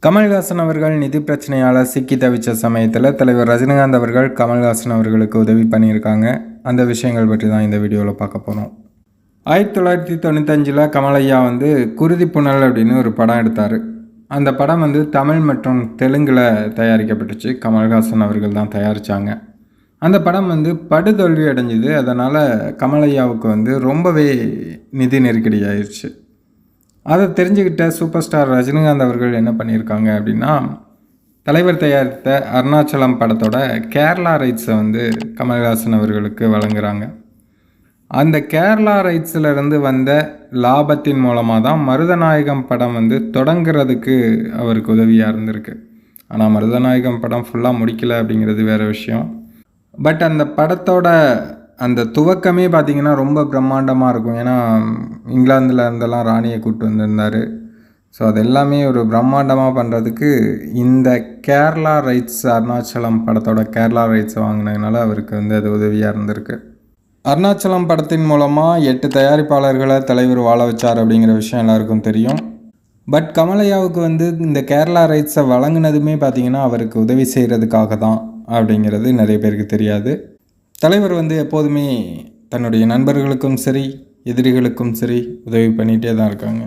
கமல்ஹாசன் அவர்கள் நிதி பிரச்சனையால் சிக்கி தவிச்ச சமயத்தில் தலைவர் ரஜினிகாந்த் அவர்கள் கமல்ஹாசன் அவர்களுக்கு உதவி பண்ணியிருக்காங்க. அந்த விஷயங்கள் பற்றி தான் இந்த வீடியோவில் பார்க்க போகிறோம். 1995 கமலையா குருதி புனல் அப்படின்னு ஒரு படம் எடுத்தார். அந்த படம் தமிழ் மற்றும் தெலுங்கில் தயாரிக்கப்பட்டுச்சு. கமல்ஹாசன் அவர்கள் தான் தயாரித்தாங்க. அந்த படம் படுதோல்வி அடைஞ்சிது. அதனால் கமலையாவுக்கு ரொம்பவே நிதி நெருக்கடி ஆயிடுச்சு. அதை தெரிஞ்சுக்கிட்ட சூப்பர் ஸ்டார் ரஜினிகாந்த் அவர்கள் என்ன பண்ணியிருக்காங்க அப்படின்னா, தலைவர் தயாரித்த அருணாச்சலம் படத்தோட கேரளா ரைட்ஸை கமல்ஹாசன் அவர்களுக்கு வழங்குகிறாங்க. அந்த கேரளா ரைட்ஸிலிருந்து வந்த லாபத்தின் மூலமாக தான் மருதநாயகம் படம் தொடங்குறதுக்கு அவருக்கு உதவியாக இருந்திருக்கு. ஆனால் மருதநாயகம் படம் ஃபுல்லாக முடிக்கலை அப்படிங்கிறது வேறு விஷயம். பட் அந்த படத்தோட அந்த துவக்கமே பார்த்திங்கன்னா ரொம்ப பிரம்மாண்டமாக இருக்கும். ஏன்னா இங்கிலாந்தில் இருந்தெல்லாம் ராணியை கூப்பிட்டு வந்திருந்தார். ஸோ அது எல்லாமே ஒரு பிரம்மாண்டமாக பண்ணுறதுக்கு இந்த கேரளா ரைட்ஸ், அருணாச்சலம் படத்தோட கேரளா ரைட்ஸை வாங்கினதுனால அவருக்கு அது உதவியாக இருந்திருக்கு. அருணாச்சலம் படத்தின் மூலமாக 8 தயாரிப்பாளர்களை தலைவர் வாழ வச்சார் அப்படிங்கிற விஷயம் எல்லாருக்கும் தெரியும். பட் கமலையாவுக்கு இந்த கேரளா ரைட்ஸை வழங்கினதுமே பார்த்திங்கன்னா அவருக்கு உதவி செய்கிறதுக்காக தான் அப்படிங்கிறது நிறைய பேருக்கு தெரியாது. தலைவர் எப்போதுமே தன்னுடைய நண்பர்களுக்கும் சரி, எதிரிகளுக்கும் சரி உதவி பண்ணிகிட்டே தான் இருக்காங்க.